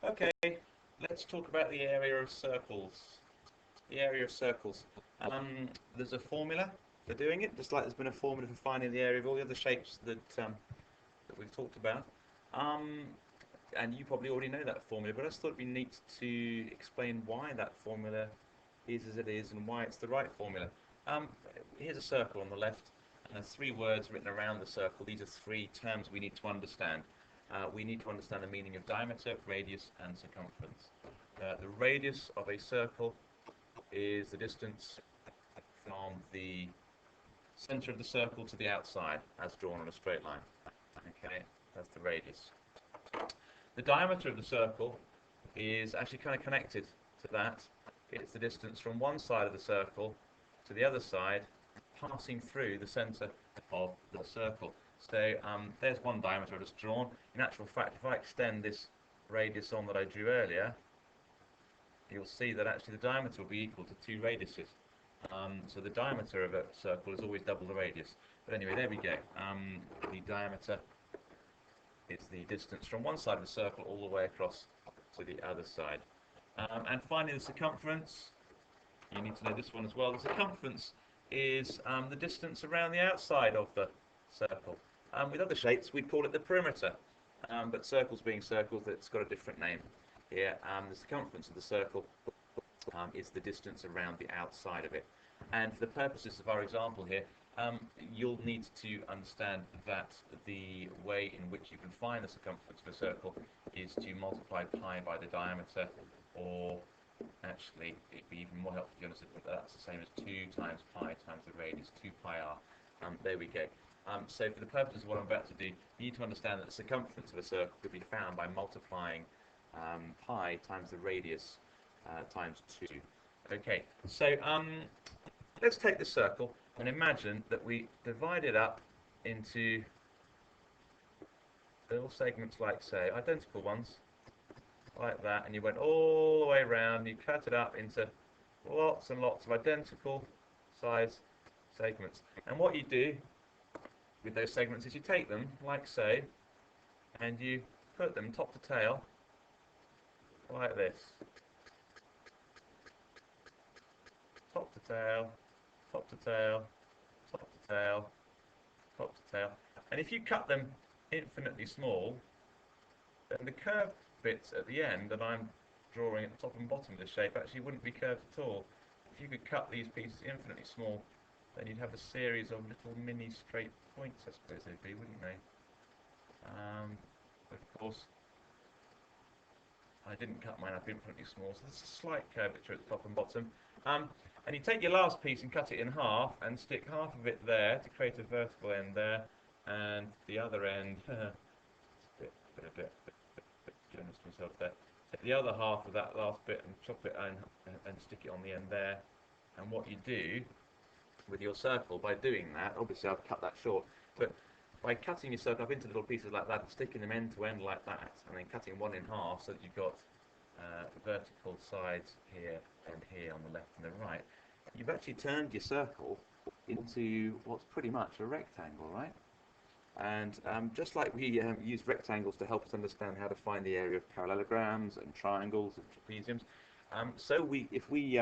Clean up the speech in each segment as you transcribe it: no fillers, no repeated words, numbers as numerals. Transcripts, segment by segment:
Okay, let's talk about the area of circles. The area of circles. There's a formula for doing it, just like there's been a formula for finding the area of all the other shapes that we've talked about. Um, and you probably already know that formula, but I just thought it'd be neat to explain why that formula is as it is and why it's the right formula. Um, Here's a circle on the left, and there's three words written around the circle. These are three terms we need to understand. We need to understand the meaning of diameter, radius, and circumference. The radius of a circle is the distance from the center of the circle to the outside, as drawn on a straight line. Okay, that's the radius. The diameter of the circle is actually kind of connected to that. It's the distance from one side of the circle to the other side, passing through the center of the circle. So there's one diameter I just drawn. In actual fact, if I extend this radius on that I drew earlier, you'll see that actually the diameter will be equal to two radiuses. So the diameter of a circle is always double the radius. But anyway, there we go. The diameter is the distance from one side of the circle all the way across to the other side. And finally, the circumference. You need to know this one as well. The circumference is the distance around the outside of the circle. With other shapes, we'd call it the perimeter. But circles being circles, it's got a different name here. The circumference of the circle is the distance around the outside of it. And for the purposes of our example here, you'll need to understand that the way in which you can find the circumference of a circle is to multiply pi by the diameter, or actually it'd be even more helpful if you understood that that's the same as 2 times pi times the radius, 2 pi r. There we go. So for the purposes of what I'm about to do, you need to understand that the circumference of a circle could be found by multiplying pi times the radius times 2. Okay, so let's take the circle and imagine that we divide it up into little segments like, say, identical ones, like that, and you went all the way around, and you cut it up into lots and lots of identical size segments. And what you do with those segments is you take them, like so, and you put them top to tail, like this. Top to tail, top to tail, top to tail, top to tail. And if you cut them infinitely small, then the curved bits at the end that I'm drawing at the top and bottom of the shape actually wouldn't be curved at all. If you could cut these pieces infinitely small, then you'd have a series of little mini straight points, I suppose they'd be, wouldn't they? Of course, I didn't cut mine up infinitely small, so there's a slight curvature at the top and bottom. And you take your last piece and cut it in half and stick half of it there to create a vertical end there, and the other end, a bit generous to myself there. Take the other half of that last bit and chop it and stick it on the end there. And what you do with your circle by doing that, obviously I've cut that short, but by cutting your circle up into little pieces like that, sticking them end to end like that, and then cutting one in half so that you've got vertical sides here and here on the left and the right, you've actually turned your circle into what's pretty much a rectangle, right? And just like we use rectangles to help us understand how to find the area of parallelograms and triangles and trapeziums, so if we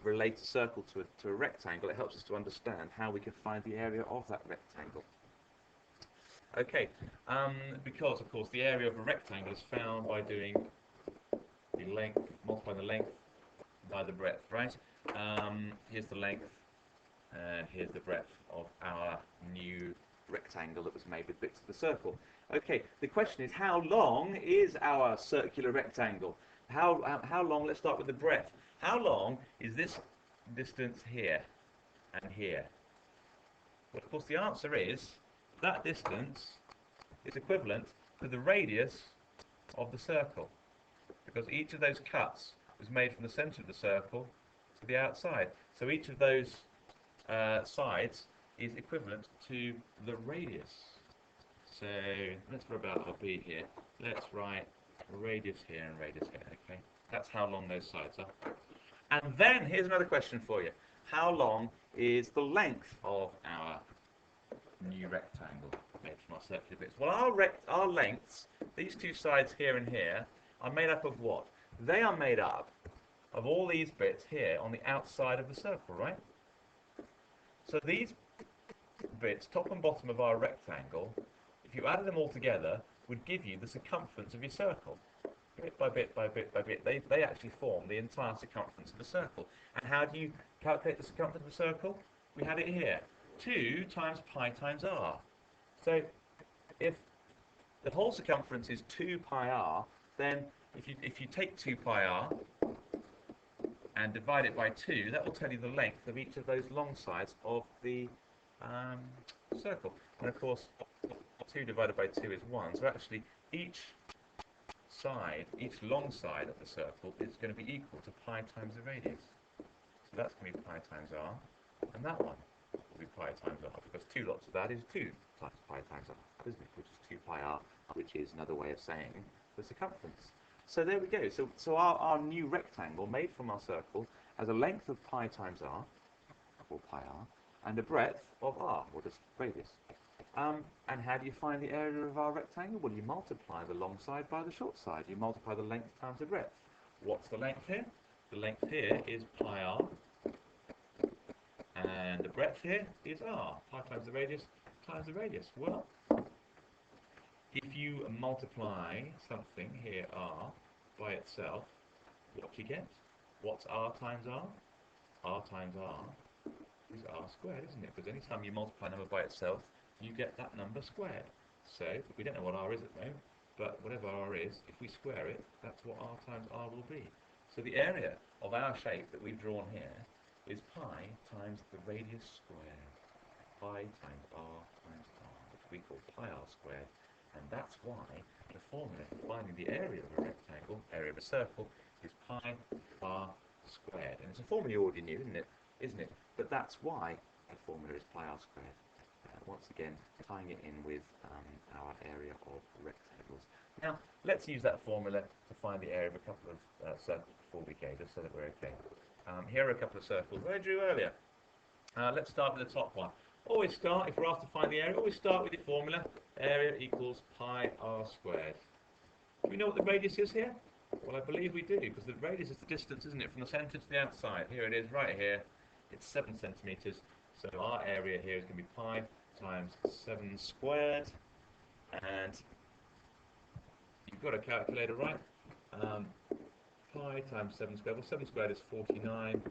relate a circle to a rectangle, it helps us to understand how we can find the area of that rectangle. Okay, because of course the area of a rectangle is found by doing the length, multiplying the length by the breadth, right? Here's the length, here's the breadth of our new rectangle that was made with bits of the circle. Okay, the question is, how long is our circular rectangle? How long, let's start with the breadth. How long is this distance here and here? Well, of course, the answer is that distance is equivalent to the radius of the circle, because each of those cuts was made from the center of the circle to the outside. So each of those sides is equivalent to the radius. So let's rub out our B here. Let's write radius here and radius here, okay? That's how long those sides are. And then here's another question for you. How long is the length of our new rectangle? made from our circular bits? Well, our lengths, these two sides here and here, are made up of what? They are made up of all these bits here on the outside of the circle, right? So these bits, top and bottom of our rectangle, if you added them all together, would give you the circumference of your circle. Bit by bit by bit by bit, they actually form the entire circumference of the circle. And how do you calculate the circumference of a circle? We had it here. 2 times pi times r. So if the whole circumference is 2 pi r, then if you take 2 pi r and divide it by 2, that will tell you the length of each of those long sides of the circle. And of course, 2 divided by 2 is 1. So actually, each long side of the circle is going to be equal to pi times the radius. So that's going to be pi times r, and that one will be pi times r, because 2 lots of that is 2 times pi times r, isn't it? Which is 2 pi r, which is another way of saying the circumference. So there we go. So our new rectangle made from our circle has a length of pi times r, or pi r, and a breadth of r, or just radius. And how do you find the area of our rectangle? Well, you multiply the long side by the short side. You multiply the length times the breadth. What's the length here? The length here is pi r, and the breadth here is r. Pi times the radius times the radius. Well, if you multiply something here, r, by itself, what do you get? What's r times r? R times r is r squared, isn't it? Because any time you multiply a number by itself, you get that number squared. So, we don't know what r is at the moment, but whatever r is, if we square it, that's what r times r will be. So the area of our shape that we've drawn here is pi times the radius squared. Pi times r times r, which we call pi r squared. And that's why the formula for finding the area of a rectangle, area of a circle, is pi r squared. And it's a formula you already knew, isn't it? But that's why the formula is pi r squared. Once again, tying it in with our area of rectangles. Now, let's use that formula to find the area of a couple of circles before we go, just so that we're okay. Here are a couple of circles I drew earlier. Let's start with the top one. Always start, if we're asked to find the area, always start with the formula. Area equals pi r squared. Do we know what the radius is here? Well, I believe we do, because the radius is the distance, isn't it, from the centre to the outside. Here it is, right here. It's 7 centimetres. So our area here is going to be pi times 7 squared. And you've got a calculator, right? Pi times 7 squared. Well, 7 squared is 49.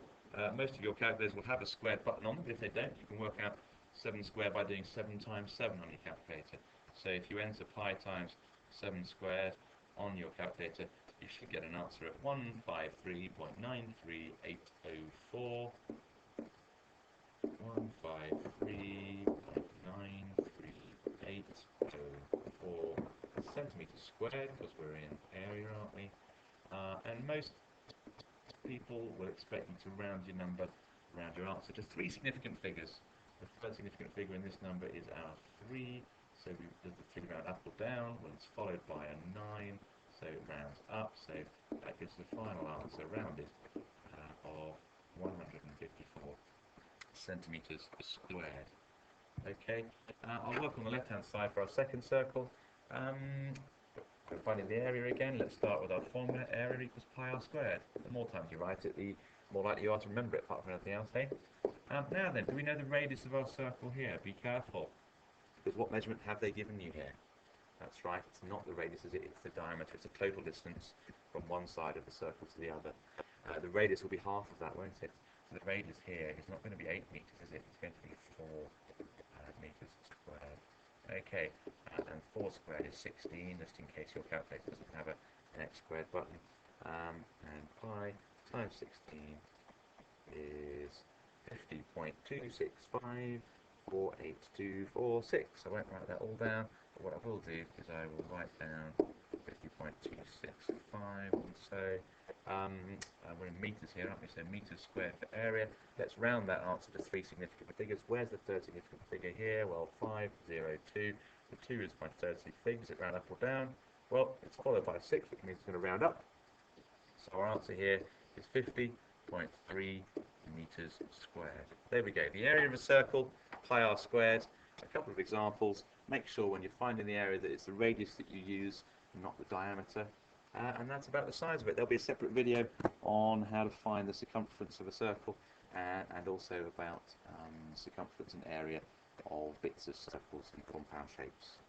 Most of your calculators will have a squared button on them. If they don't, you can work out 7 squared by doing 7 times 7 on your calculator. So if you enter pi times 7 squared on your calculator, you should get an answer at 153.93804. 153.93804 centimetres squared, because we're in area, aren't we? And most people will expect you to round your number, round your answer to 3 significant figures. The first significant figure in this number is our 3, so does the 3 round up or down? Well, it's followed by a 9, so it rounds up, so that gives the final answer rounded of 154 centimetres squared. Okay, I'll work on the left hand side for our second circle. Finding the area again, let's start with our formula. Area equals pi r squared. The more times you write it, the more likely you are to remember it, apart from anything else, eh? Now then, do we know the radius of our circle here? Be careful, because what measurement have they given you here? That's right, it's not the radius, is it? It's the diameter. It's the total distance from one side of the circle to the other. The radius will be half of that, won't it? So the radius here is not going to be 8 metres, is it? It's going to be 4 metres squared. Okay, and 4 squared is 16, just in case your calculator doesn't have an x squared button. And pi times 16 is 50.265482446. I won't write that all down, but what I will do is I will write down 50.265, and so we're in metres here, aren't we? So metres squared for area. Let's round that answer to 3 significant figures. Where's the third significant figure here? Well, 502. The 2 is my third significant figure. Does it round up or down? Well, it's followed by 6, which means it's going to round up. So our answer here is 50.3 metres squared. There we go. The area of a circle, pi r squared. A couple of examples. make sure when you're finding the area that it's the radius that you use, not the diameter. And that's about the size of it. There'll be a separate video on how to find the circumference of a circle, and also about circumference and area of bits of circles and compound shapes.